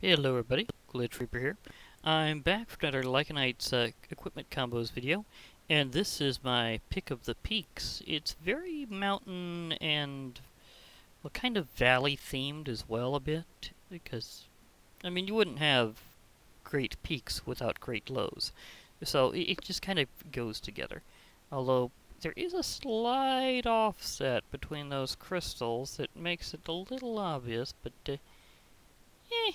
Hello everybody, Glitch Reaper here. I'm back for another Lycanites equipment combos video, and this is my pick of the peaks. It's very mountain and well, kind of valley themed as well a bit, because, I mean, you wouldn't have great peaks without great lows. So it just kind of goes together. Although there is a slight offset between those crystals that makes it a little obvious, but eh,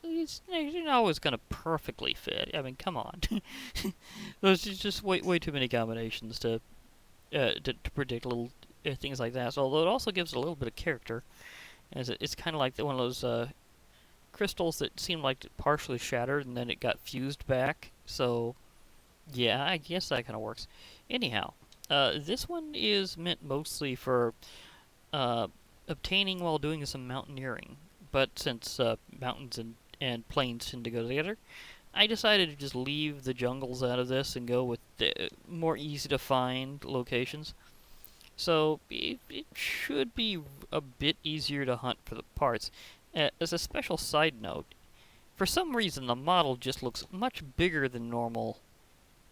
it's not always going to perfectly fit. I mean, come on. There's just way too many combinations to predict little things like that. So, although it also gives it a little bit of character, as it's kind of like one of those crystals that seemed like it partially shattered and then it got fused back. So, yeah, I guess that kind of works. Anyhow, this one is meant mostly for uh, obtaining while doing some mountaineering. But since mountains and plains tend to go together, I decided to just leave the jungles out of this and go with the more easy to find locations. So it should be a bit easier to hunt for the parts. As a special side note, for some reason the model just looks much bigger than normal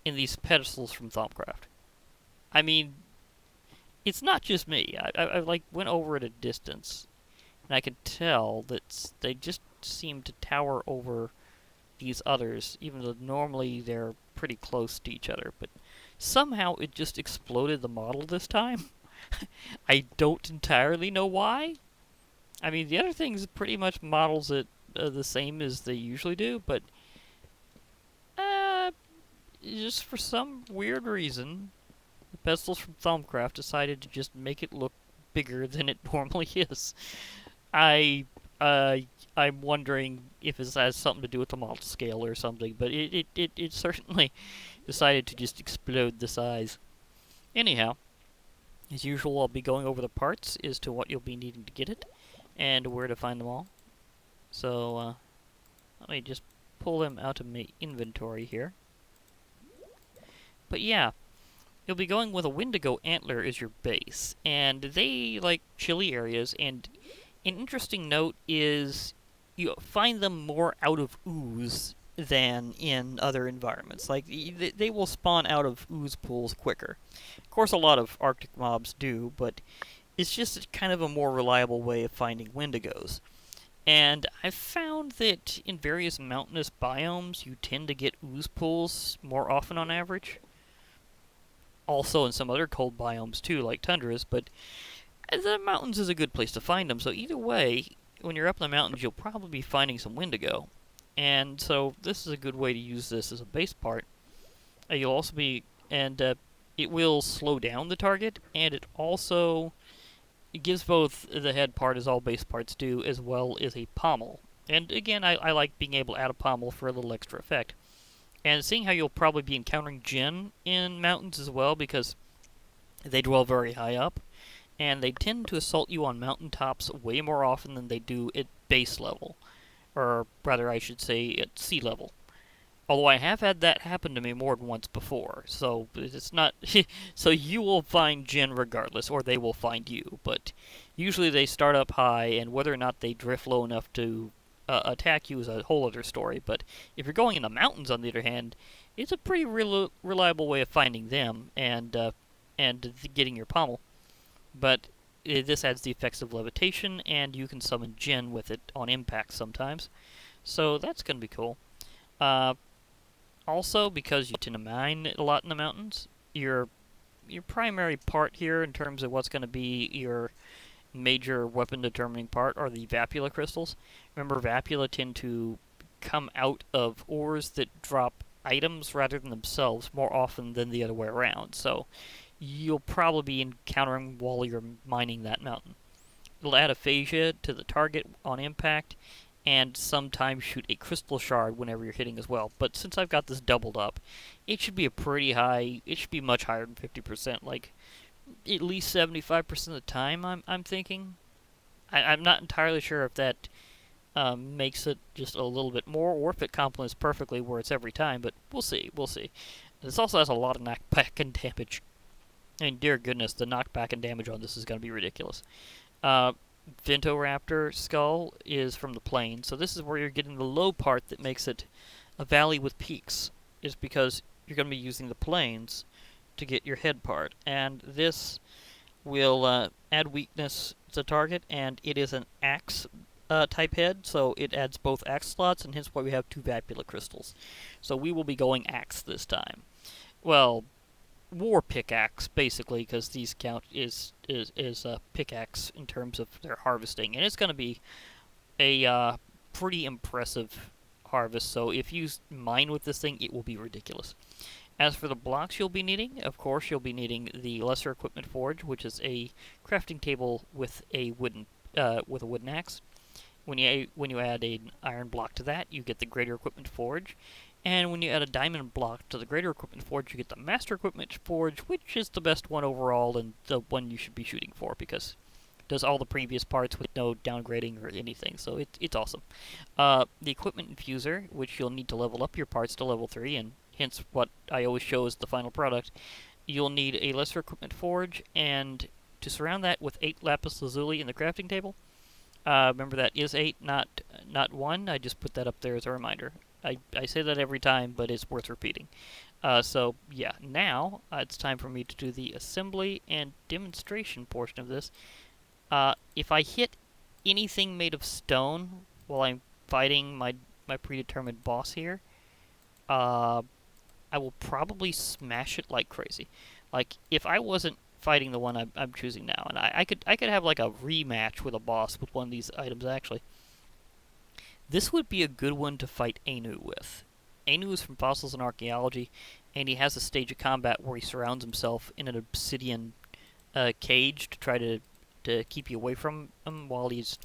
in these pedestals from Thaumcraft. I mean, it's not just me. I like went over at a distance, and I could tell that they just seem to tower over these others, even though normally they're pretty close to each other. But somehow it just exploded the model this time. I don't entirely know why. I mean, the other things pretty much models it the same as they usually do, but uh, just for some weird reason, the pedestals from Thaumcraft decided to just make it look bigger than it normally is. I uh, I'm wondering if it has something to do with the model scale or something, but it certainly decided to just explode the size. Anyhow, as usual, I'll be going over the parts as to what you'll be needing to get it and where to find them all. So let me just pull them out of my inventory here. But yeah, you'll be going with a Wendigo antler as your base, and they like chilly areas. And an interesting note is you find them more out of ooze than in other environments. Like, they will spawn out of ooze pools quicker. Of course, a lot of Arctic mobs do, but it's just kind of a more reliable way of finding Wendigos. And I've found that in various mountainous biomes, you tend to get ooze pools more often on average. Also in some other cold biomes too, like tundras, but the mountains is a good place to find them. So either way, when you're up in the mountains, you'll probably be finding some Wendigo. And so this is a good way to use this as a base part. You'll also be, and it will slow down the target, and it gives both the head part, as all base parts do, as well as a pommel. And again, I like being able to add a pommel for a little extra effect. And seeing how you'll probably be encountering Jinn in mountains as well, because they dwell very high up, and they tend to assault you on mountaintops way more often than they do at base level. Or rather, I should say, at sea level. Although I have had that happen to me more than once before, so it's not... so you will find Jinn regardless, or they will find you, but usually they start up high, and whether or not they drift low enough to attack you is a whole other story. But if you're going in the mountains, on the other hand, it's a pretty reliable way of finding them and getting your pommel. But this adds the effects of levitation, and you can summon Jinn with it on impact sometimes. So that's going to be cool. Also, because you tend to mine a lot in the mountains, your primary part here in terms of what's going to be your major weapon determining part are the Vapula crystals. Remember, Vapula tend to come out of ores that drop items rather than themselves more often than the other way around. So you'll probably be encountering while you're mining that mountain. It'll add aphasia to the target on impact, and sometimes shoot a crystal shard whenever you're hitting as well. But since I've got this doubled up, it should be a pretty high, it should be much higher than 50%, like at least 75% of the time, I'm thinking. I'm not entirely sure if that makes it just a little bit more, or if it complements perfectly where it's every time, but we'll see. This also has a lot of knockback and damage. And dear goodness, the knockback and damage on this is going to be ridiculous. Ventoraptor skull is from the plain. So this is where you're getting the low part that makes it a valley with peaks, is because you're going to be using the plains to get your head part. And this will add weakness to the target, and it is an axe type head, so it adds both axe slots, and hence why we have 2 Vapula crystals. So we will be going axe this time. Well, war pickaxe, basically, because these count is a pickaxe in terms of their harvesting, and it's going to be a pretty impressive harvest. So if you mine with this thing, it will be ridiculous. As for the blocks you'll be needing, of course, you'll be needing the Lesser Equipment Forge, which is a crafting table with a wooden axe. When you add an iron block to that, you get the Greater Equipment Forge. And when you add a diamond block to the Greater Equipment Forge, you get the Master Equipment Forge, which is the best one overall and the one you should be shooting for, because it does all the previous parts with no downgrading or anything, so it's awesome. The Equipment Infuser, which you'll need to level up your parts to level 3, and hence what I always show as the final product. You'll need a Lesser Equipment Forge, and to surround that with 8 Lapis Lazuli in the crafting table. Remember, that is 8, not 1. I just put that up there as a reminder. I say that every time, but it's worth repeating. So, yeah, now it's time for me to do the assembly and demonstration portion of this. If I hit anything made of stone while I'm fighting my predetermined boss here, I will probably smash it like crazy. Like, if I wasn't fighting the one I'm choosing now, and I could have like a rematch with a boss with one of these items, actually. This would be a good one to fight Anu with. Anu is from Fossils and Archaeology, and he has a stage of combat where he surrounds himself in an obsidian cage to try to keep you away from him while he's...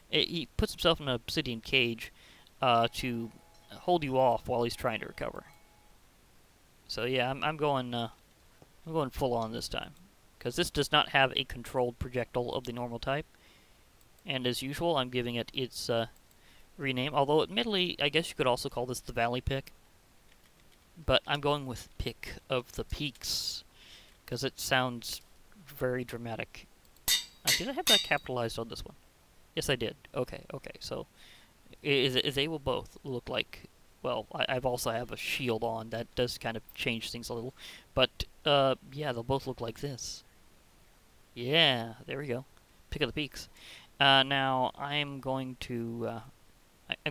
He puts himself in an obsidian cage to hold you off while he's trying to recover. So yeah, I'm going full on this time, because this does not have a controlled projectile of the normal type. And as usual, I'm giving it its rename, although admittedly, I guess you could also call this the Valley Pick. But I'm going with Pick of the Peaks, because it sounds very dramatic. Did I have that capitalized on this one? Yes, I did. Okay, so they will both look like... Well, I've also have a shield on. That does kind of change things a little. But, yeah, they'll both look like this. Yeah, there we go. Pick of the Peaks. Now, I'm going to...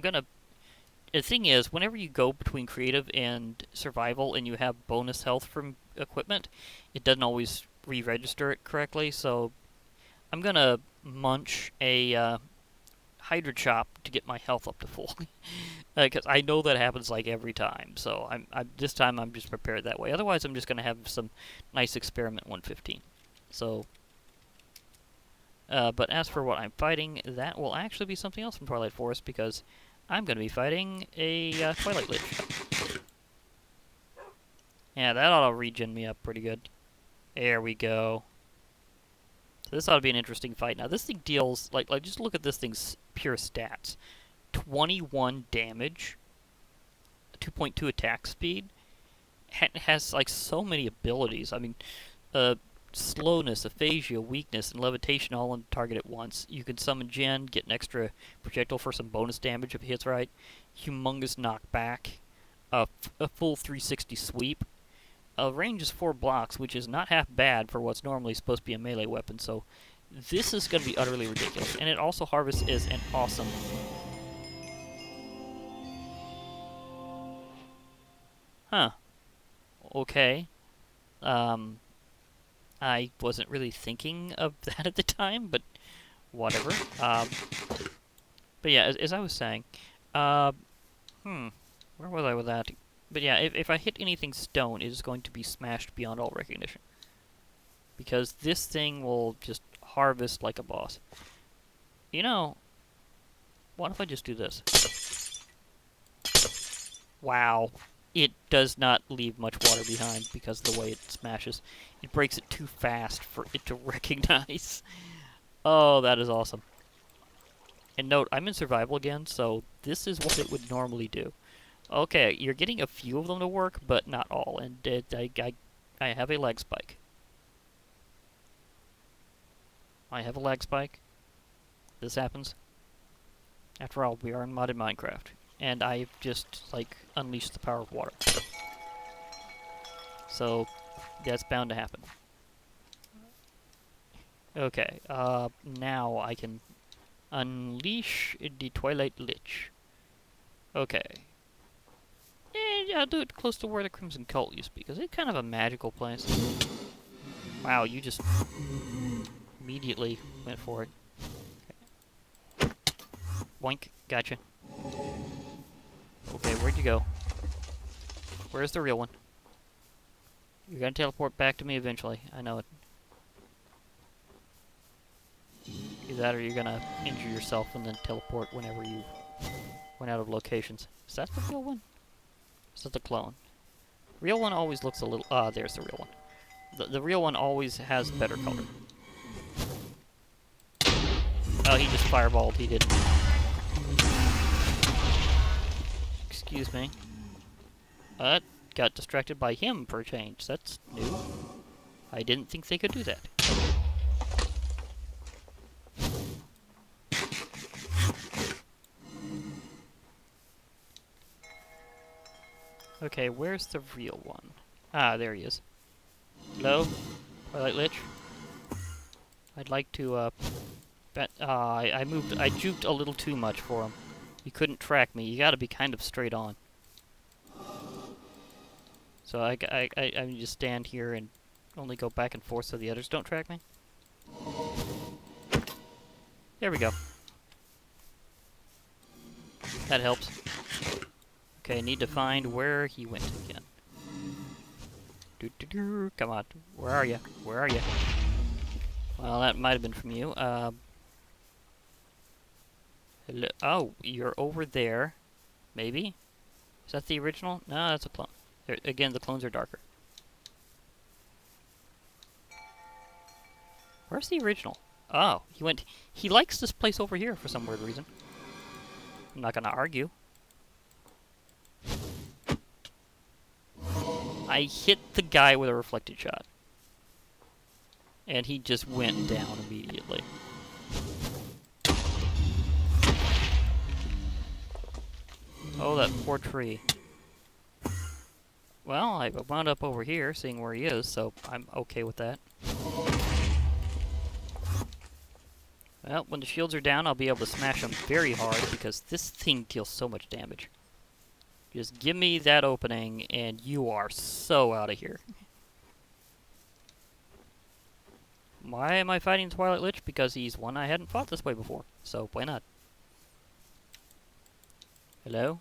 The thing is, whenever you go between creative and survival and you have bonus health from equipment, it doesn't always re-register it correctly, so I'm gonna munch a Hydra Chop to get my health up to full. Because I know that happens like every time, so this time I'm just prepared that way. Otherwise, I'm just gonna have some nice Experiment 115. So... but as for what I'm fighting, that will actually be something else from Twilight Forest, because I'm going to be fighting a Twilight Lich. Yeah, that ought to regen me up pretty good. There we go. So this ought to be an interesting fight. Now, this thing deals, like just look at this thing's pure stats. 21 damage, 2.2 attack speed, has, like, so many abilities. I mean, slowness, aphasia, weakness, and levitation all on the target at once. You can summon Gen, get an extra projectile for some bonus damage if it hits right. Humongous knockback. A full 360 sweep. Range is 4 blocks, which is not half bad for what's normally supposed to be a melee weapon, so this is going to be utterly ridiculous. And it also harvests is an awesome... Huh. Okay. I wasn't really thinking of that at the time, but whatever. But yeah, as I was saying, where was I with that? But yeah, if I hit anything stone, it is going to be smashed beyond all recognition. Because this thing will just harvest like a boss. You know, what if I just do this? Wow. It does not leave much water behind because of the way it smashes. It breaks it too fast for it to recognize. Oh, that is awesome. And note, I'm in survival again, so this is what it would normally do. Okay, you're getting a few of them to work, but not all. And I have a lag spike. I have a lag spike. this happens. After all, we are in modded Minecraft, and I've just, like, unleashed the power of water. So, that's bound to happen. Okay, now I can unleash the Twilight Lich. Okay. And I'll do it close to where the Crimson Cult used to be, because it's kind of a magical place. Wow, you just immediately went for it. Okay. Boink, gotcha. Okay, where'd you go? Where's the real one? You're gonna teleport back to me eventually, I know it. Either that or you're gonna injure yourself and then teleport whenever you went out of locations. Is that the real one? Is that the clone? Real one always looks a little... there's the real one. The real one always has better color. Oh, he just fireballed. He didn't. Excuse me. Got distracted by him for a change. That's new. I didn't think they could do that. Okay, where's the real one? Ah, there he is. Hello? Twilight Lich? I'd like to, I juked a little too much for him. He couldn't track me. You gotta be kind of straight on. So I need to stand here and only go back and forth so the others don't track me. There we go. That helps. Okay, need to find where he went again. Come on. Where are you? Where are you? Well, that might have been from you. Hello? Oh, you're over there. Maybe? Is that the original? No, that's a clone. There, again, the clones are darker. Where's the original? Oh, he likes this place over here for some weird reason. I'm not gonna argue. I hit the guy with a reflected shot. And he just went down immediately. Oh, that poor tree. Well, I wound up over here, seeing where he is, so I'm okay with that. Well, when the shields are down, I'll be able to smash them very hard, because this thing deals so much damage. Just give me that opening, and you are so out of here. Why am I fighting Twilight Lich? Because he's one I hadn't fought this way before, so why not? Hello?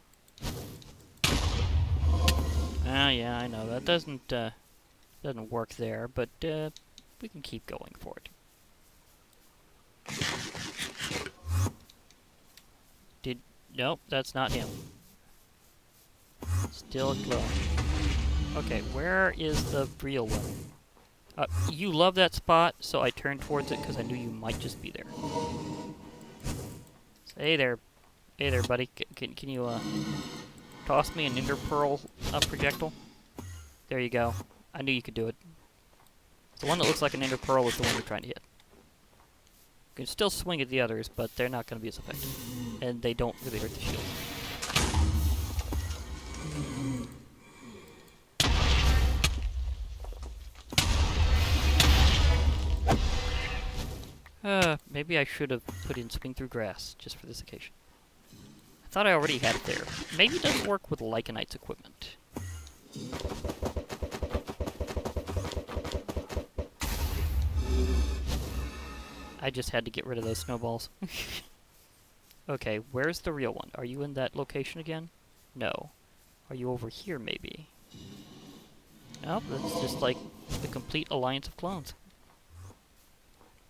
Ah, yeah, I know, that doesn't work there, but, we can keep going for it. Nope, that's not him. Still glowing. Okay, where is the real one? You love that spot, so I turned towards it because I knew you might just be there. So, hey there, buddy. Can you toss me an Ender Pearl projectile? There you go. I knew you could do it. The one that looks like an Ender Pearl is the one you're trying to hit. You can still swing at the others, but they're not going to be as effective, and they don't really hurt the shield. Maybe I should have put in Swing Through Grass, just for this occasion. I thought I already had it there. Maybe it doesn't work with Lycanites equipment. I just had to get rid of those snowballs. Okay, where's the real one? Are you in that location again? No. Are you over here, maybe? Nope, that's just like the complete alliance of clones.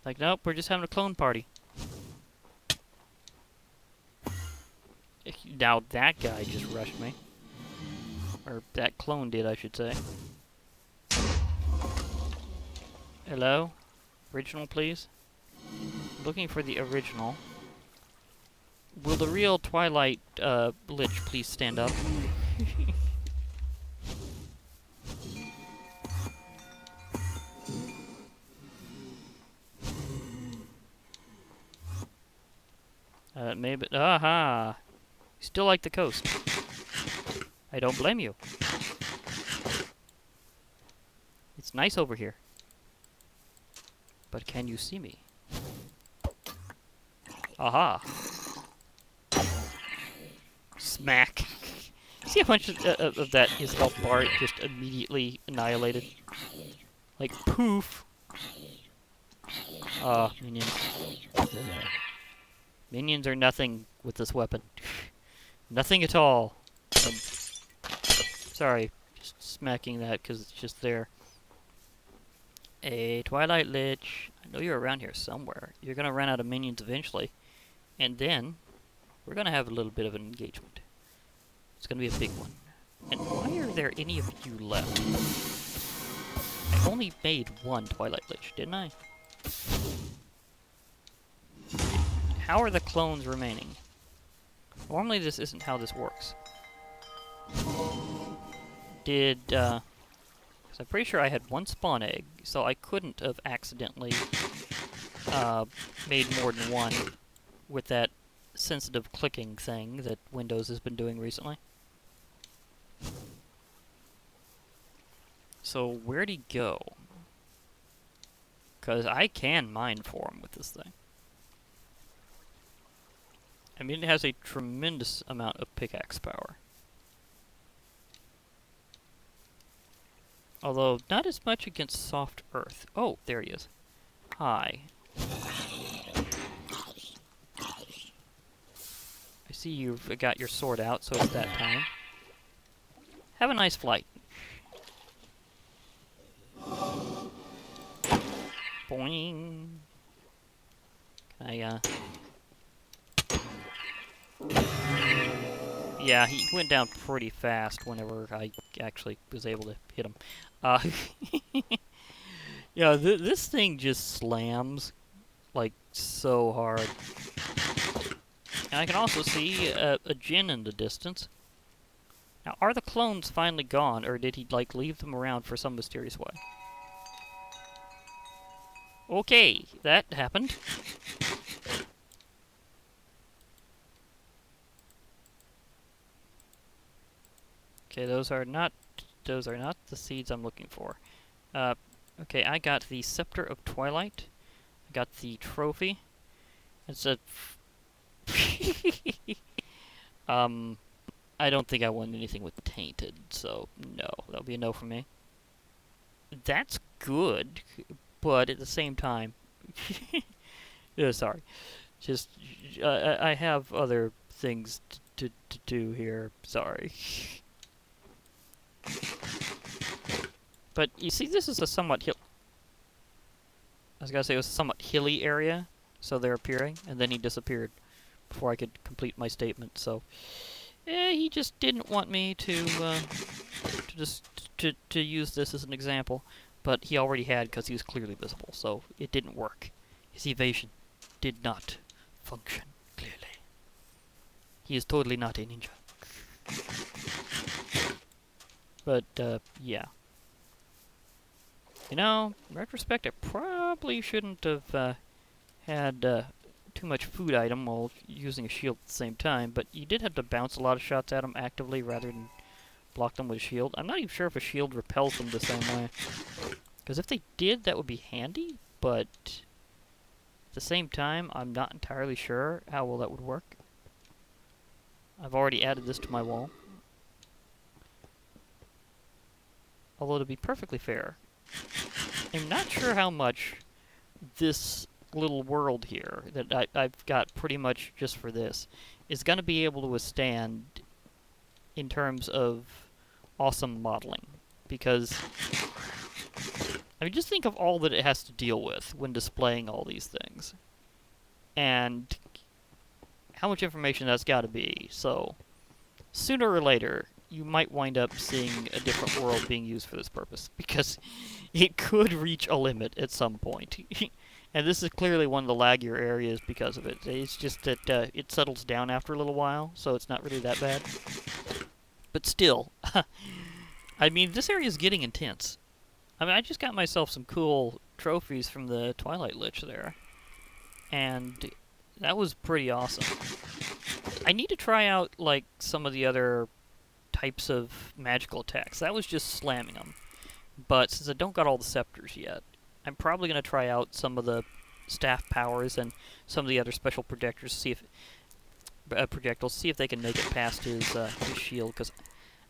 Like, nope, we're just having a clone party. Now that guy just rushed me. Or that clone did, I should say. Hello? Original, please? Looking for the original. Will the real Twilight Lich please stand up? it may be... Aha! You still like the coast. I don't blame you. It's nice over here. But can you see me? Aha! Smack! See how much of that his health bar just immediately annihilated? Like, poof! Minions. Minions are nothing with this weapon. Nothing at all. Sorry, just smacking that because it's just there. A Twilight Lich. I know you're around here somewhere. You're gonna run out of minions eventually. And then, we're gonna have a little bit of an engagement. It's gonna be a big one. And why are there any of you left? I only made one Twilight Lich, didn't I? How are the clones remaining? Normally this isn't how this works. Because I'm pretty sure I had one spawn egg, so I couldn't have accidentally made more than one with that sensitive clicking thing that Windows has been doing recently. So where'd he go? Because I can mine for him with this thing. I mean, it has a tremendous amount of pickaxe power. Although, not as much against soft earth. Oh, there he is. Hi. I see you've got your sword out, so it's that time. Have a nice flight. Boing. Can I, Yeah, he went down pretty fast whenever I actually was able to hit him. Yeah, this thing just slams, like, so hard. And I can also see a Djinn in the distance. Now, are the clones finally gone, or did he, like, leave them around for some mysterious way? Okay, that happened. Okay, those are not the seeds I'm looking for. Okay, I got the Scepter of Twilight. I got the trophy. It's a... I don't think I want anything with tainted, so no. That'll be a no for me. That's good, but at the same time... sorry. Just, I have other things to do here. Sorry. But you see, this is a somewhat I was gonna say it was a somewhat hilly area, so they're appearing, and then he disappeared before I could complete my statement. So, he just didn't want me to use this as an example, but he already had because he was clearly visible, so it didn't work. His evasion did not function clearly. He is totally not a ninja. But yeah. You know, in retrospect, I probably shouldn't have had too much food item while using a shield at the same time, but you did have to bounce a lot of shots at them actively rather than block them with a shield. I'm not even sure if a shield repels them the same way. Because if they did, that would be handy, but at the same time, I'm not entirely sure how well that would work. I've already added this to my wall. Although, to be perfectly fair, I'm not sure how much this little world here, that I've got pretty much just for this, is going to be able to withstand in terms of awesome modeling. Because, I mean, just think of all that it has to deal with when displaying all these things. And how much information that's got to be. So, sooner or later, you might wind up seeing a different world being used for this purpose, because it could reach a limit at some point. And this is clearly one of the laggier areas because of it. It's just that it settles down after a little while, so it's not really that bad. But still, I mean, this area is getting intense. I mean, I just got myself some cool trophies from the Twilight Lich there. And That was pretty awesome. I need to try out, like, some of the other types of magical attacks. That was just slamming them. But since I don't got all the scepters yet, I'm probably going to try out some of the staff powers and some of the other special projectors, see if projectiles, see if they can make it past his shield. Because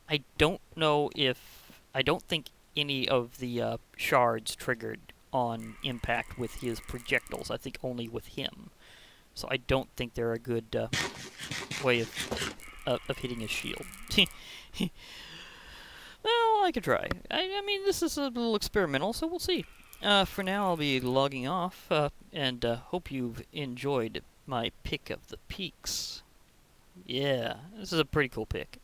I don't know if I don't think any of the shards triggered on impact with his projectiles. I think only with him. So I don't think they're a good way of hitting his shield. Well, I could try. I mean, this is a little experimental, so we'll see. For now, I'll be logging off, and hope you've enjoyed my pick of the peaks. Yeah, this is a pretty cool pick.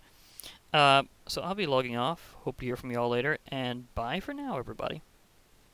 So I'll be logging off. Hope to hear from you all later, and bye for now, everybody.